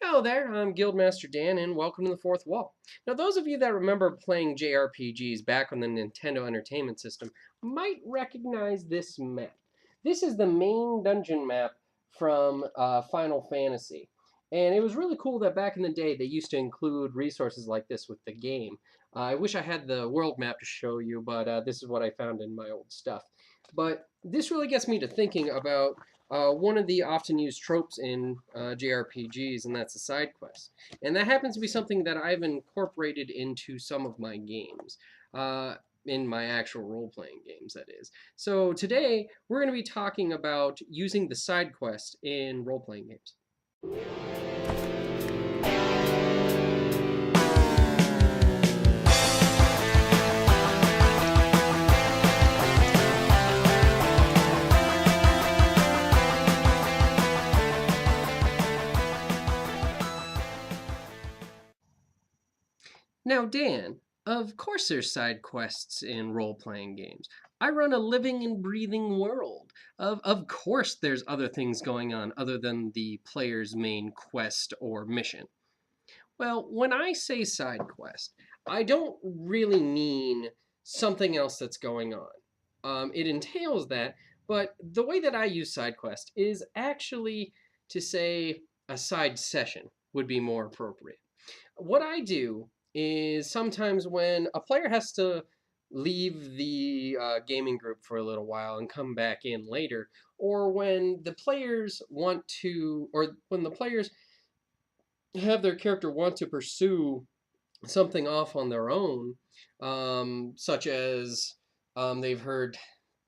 Hello there, I'm Guildmaster Dan, and welcome to the Fourth Wall. Now, those of you that remember playing JRPGs back on the Nintendo Entertainment System might recognize this map. This is the main dungeon map from Final Fantasy. And it was really cool that back in the day they used to include resources like this with the game. I wish I had the world map to show you, but this is what I found in my old stuff. But this really gets me to thinking about one of the often used tropes in JRPGs, and that's the side quest. And that happens to be something that I've incorporated into some of my games, in my actual role playing games, that is. So today, we're going to be talking about using the side quest in role playing games. Now, Dan, of course there's side quests in role-playing games. I run a living and breathing world. Of course there's other things going on other than the player's main quest or mission. Well, when I say side quest, I don't really mean something else that's going on. It entails that, but the way that I use side quest is actually to say a side session would be more appropriate. What I do is sometimes when a player has to leave the gaming group for a little while and come back in later, or when the players want to, or when the players have their character want to pursue something off on their own, such as they've heard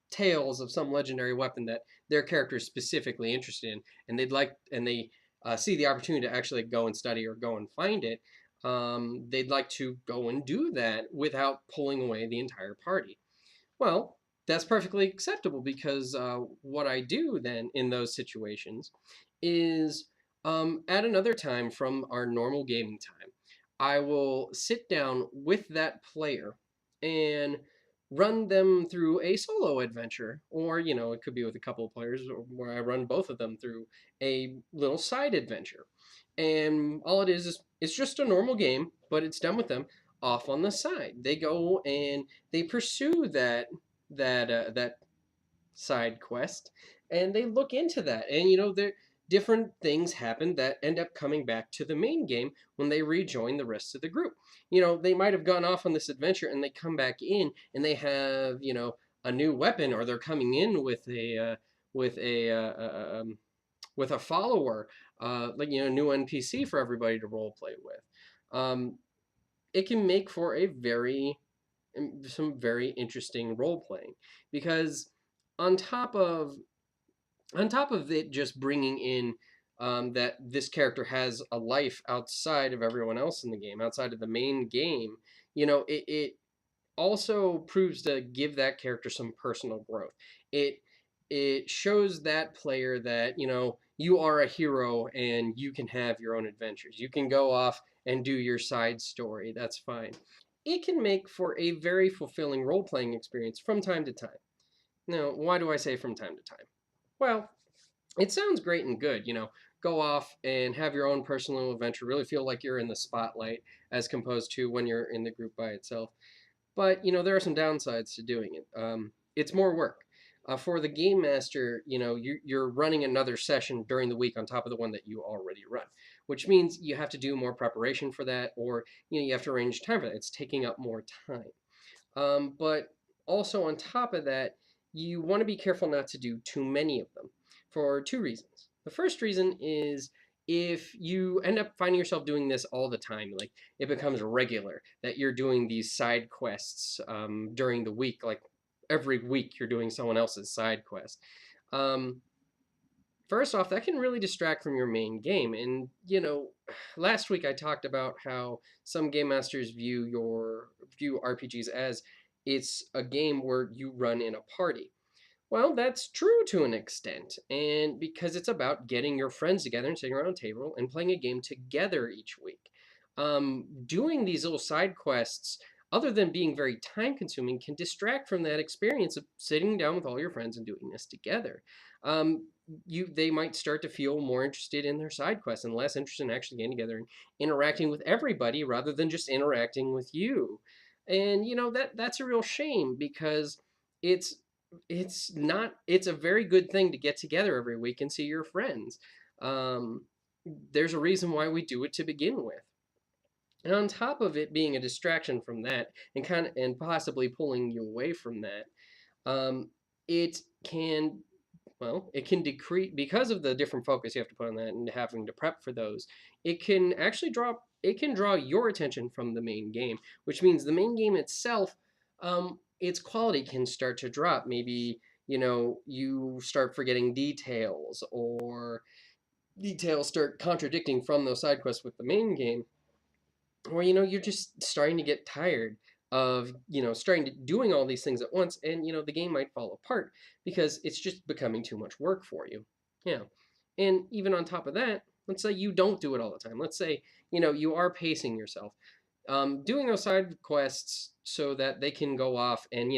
tales of some legendary weapon that their character is specifically interested in, and they see the opportunity to actually go and study or go and find it. They'd like to go and do that without pulling away the entire party. Well, that's perfectly acceptable because what I do then in those situations is at another time from our normal gaming time, I will sit down with that player and run them through a solo adventure, or it could be with a couple of players, or where I run both of them through a little side adventure. And all it is it's just a normal game, but it's done with them off on the side. They go and they pursue that side quest, and they look into that, and there different things happen that end up coming back to the main game when they rejoin the rest of the group. They might have gone off on this adventure and they come back in and they have a new weapon, or they're coming in with a with a follower, like a new NPC for everybody to role play with. It can make for some very interesting role playing, because on top of it just bringing in that this character has a life outside of everyone else in the game, outside of the main game, it also proves to give that character some personal growth. It shows that player that you are a hero and you can have your own adventures. You can go off and do your side story. That's fine. It can make for a very fulfilling role playing experience from time to time. Now, why do I say from time to time? Well, it sounds great and good, go off and have your own personal adventure, really feel like you're in the spotlight as composed to when you're in the group by itself. But there are some downsides to doing it. It's more work. For the game master, you're running another session during the week on top of the one that you already run, which means you have to do more preparation for that, or you have to arrange time for that. It's taking up more time. But also on top of that, you want to be careful not to do too many of them for two reasons. The first reason is if you end up finding yourself doing this all the time, like it becomes regular that you're doing these side quests during the week, like every week you're doing someone else's side quest. First off, that can really distract from your main game. And, last week I talked about how some game masters view RPGs as it's a game where you run in a party. Well, that's true to an extent, and because it's about getting your friends together and sitting around a table and playing a game together each week. Doing these little side quests, other than being very time consuming, can distract from that experience of sitting down with all your friends and doing this together. um, they might start to feel more interested in their side quests and less interested in actually getting together and interacting with everybody rather than just interacting with you. And that's a real shame because it's it's a very good thing to get together every week and see your friends. Um, there's a reason why we do it to begin with. And on top of it being a distraction from that and possibly pulling you away from that, um, it can it can decrease because of the different focus you have to put on that and having to prep for those. It can draw your attention from the main game, which means the main game itself, its quality can start to drop. Maybe you start forgetting details, or details start contradicting from those side quests with the main game, or you're just starting to get tired of starting to doing all these things at once, and the game might fall apart because it's just becoming too much work for you. Yeah. And even on top of that, let's say you don't do it all the time. Let's say you are pacing yourself, doing those side quests so that they can go off and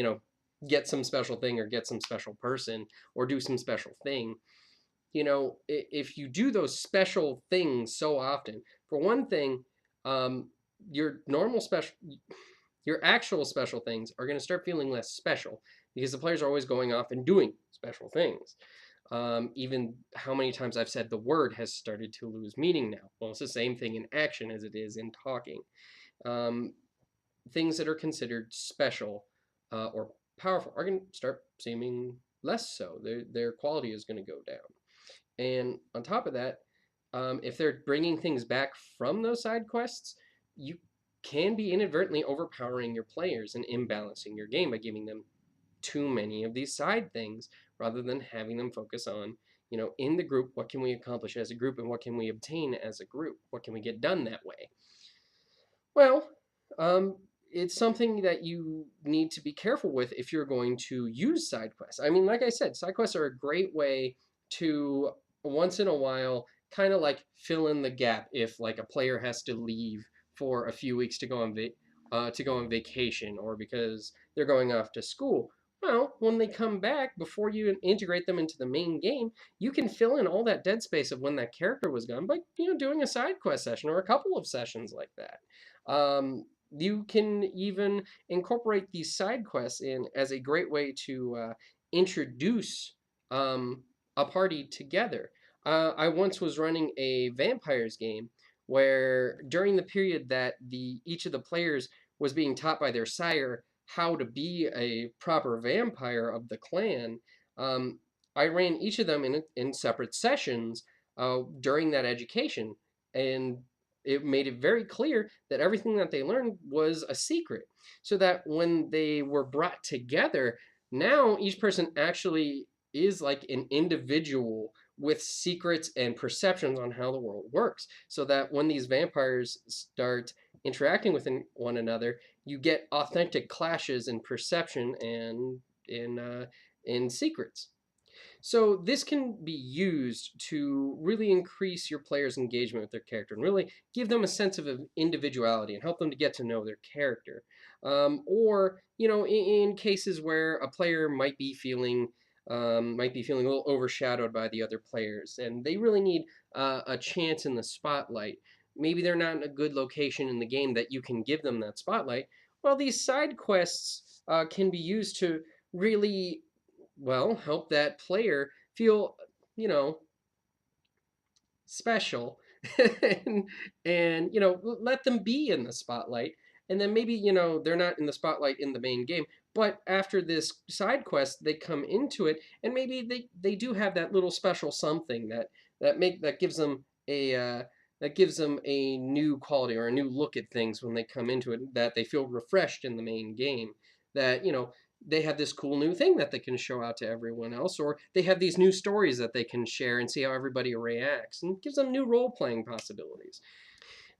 get some special thing or get some special person or do some special thing. If you do those special things so often, for one thing, um, your normal special, your actual special things are going to start feeling less special because the players are always going off and doing special things. Even how many times I've said the word has started to lose meaning now. Well, it's the same thing in action as it is in talking. Um, Things that are considered special or powerful are going to start seeming less so. Their quality is going to go down. And on top of that, if they're bringing things back from those side quests, you can be inadvertently overpowering your players and imbalancing your game by giving them too many of these side things rather than having them focus on, in the group, what can we accomplish as a group and what can we obtain as a group? What can we get done that way? Well, um, it's something that you need to be careful with if you're going to use side quests. I mean, like I said, side quests are a great way to once in a while kind of like fill in the gap if like a player has to leave for a few weeks to go on vacation, or because they're going off to school. Well, when they come back, before you integrate them into the main game, you can fill in all that dead space of when that character was gone by doing a side quest session or a couple of sessions like that. You can even incorporate these side quests in as a great way to introduce a party together. I once was running a vampires game where during the period that each of the players was being taught by their sire how to be a proper vampire of the clan, um, I ran each of them in separate sessions during that education, and it made it very clear that everything that they learned was a secret, so that when they were brought together, now each person actually is like an individual with secrets and perceptions on how the world works, so that when these vampires start interacting with one another, you get authentic clashes in perception and in secrets. So this can be used to really increase your player's engagement with their character and really give them a sense of individuality and help them to get to know their character. Or in cases where a player might be feeling a little overshadowed by the other players, and they really need a chance in the spotlight. Maybe they're not in a good location in the game that you can give them that spotlight. Well, these side quests can be used to really help that player feel, you know, special and let them be in the spotlight. And then maybe they're not in the spotlight in the main game, but after this side quest they come into it, and maybe they do have that little special something that gives them a new quality or a new look at things when they come into it, that they feel refreshed in the main game, that they have this cool new thing that they can show out to everyone else, or they have these new stories that they can share and see how everybody reacts, and gives them new role playing possibilities.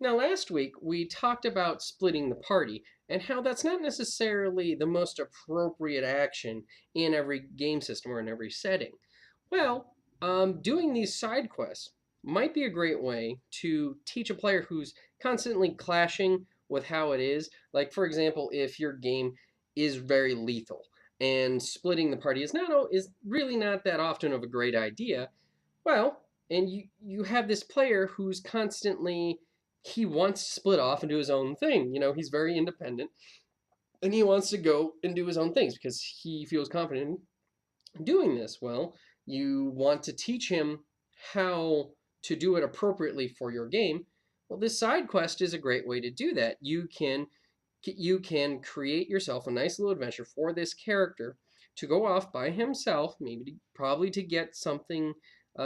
Now, last week we talked about splitting the party and how that's not necessarily the most appropriate action in every game system or in every setting. Well, doing these side quests might be a great way to teach a player who's constantly clashing with how it is. Like, for example, if your game is very lethal and splitting the party is really not that often of a great idea. Well, and you have this player who's constantly, he wants to split off and do his own thing. He's very independent and he wants to go and do his own things because he feels confident in doing this. Well, you want to teach him how to do it appropriately for your game. Well, this side quest is a great way to do that. You can create yourself a nice little adventure for this character to go off by himself, probably to get something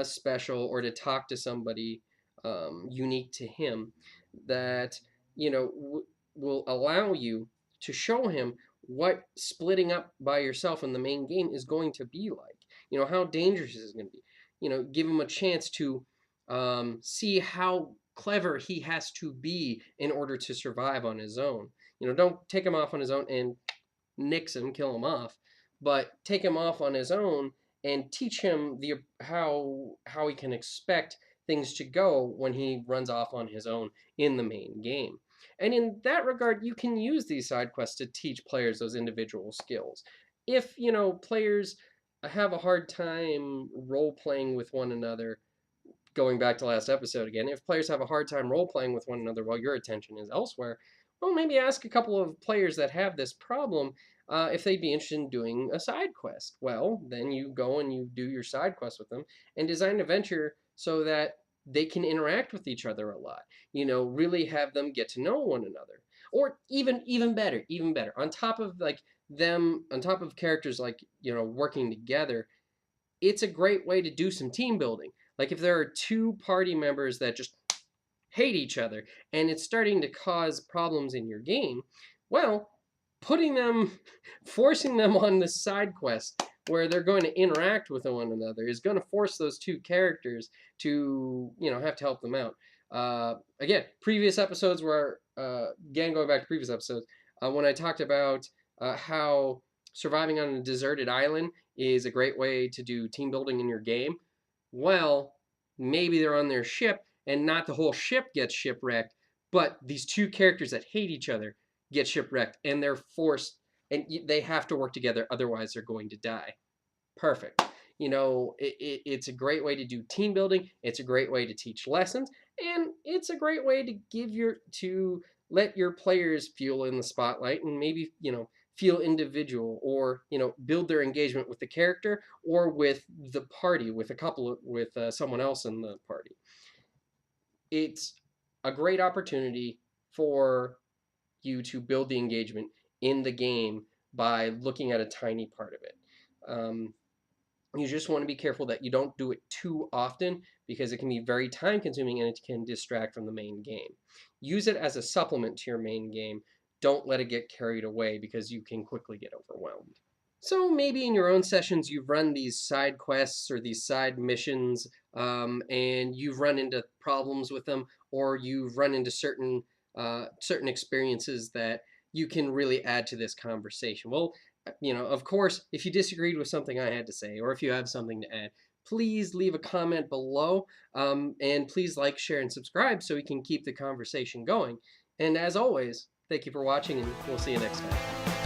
special or to talk to somebody unique to him that will allow you to show him what splitting up by yourself in the main game is going to be like. How dangerous is it going to be. Give him a chance to see how clever he has to be in order to survive on his own. Don't take him off on his own and nix him, kill him off, but take him off on his own and teach him how he can expect things to go when he runs off on his own in the main game. And in that regard, you can use these side quests to teach players those individual skills. If, players have a hard time role playing with one another, going back to last episode again, if players have a hard time role playing with one another while your attention is elsewhere, well, maybe ask a couple of players that have this problem if they'd be interested in doing a side quest. Well, then you go and you do your side quest with them and design an adventure so that they can interact with each other a lot. Really have them get to know one another. Or even better, on top of on top of characters working together, it's a great way to do some team building. Like if there are two party members that just hate each other and it's starting to cause problems in your game, well, forcing them on this side quest where they're going to interact with one another is going to force those two characters to, have to help them out. Again, previous episodes going back to previous episodes, when I talked about how surviving on a deserted island is a great way to do team building in your game. Well, maybe they're on their ship and not the whole ship gets shipwrecked, but these two characters that hate each other get shipwrecked and they're forced and they have to work together, otherwise they're going to die. Perfect. It's a great way to do team building. It's a great way to teach lessons, and it's a great way to let your players feel in the spotlight and maybe feel individual, or build their engagement with the character or with the party, with someone else in the party. It's a great opportunity for you to build the engagement in the game by looking at a tiny part of it. You just want to be careful that you don't do it too often because it can be very time consuming and it can distract from the main game. Use it as a supplement to your main game. Don't let it get carried away because you can quickly get overwhelmed. So maybe in your own sessions you've run these side quests or these side missions, and you've run into problems with them, or you've run into certain experiences that you can really add to this conversation. Well, of course, if you disagreed with something I had to say, or if you have something to add, please leave a comment below, and please like, share, and subscribe so we can keep the conversation going. And as always, thank you for watching, and we'll see you next time.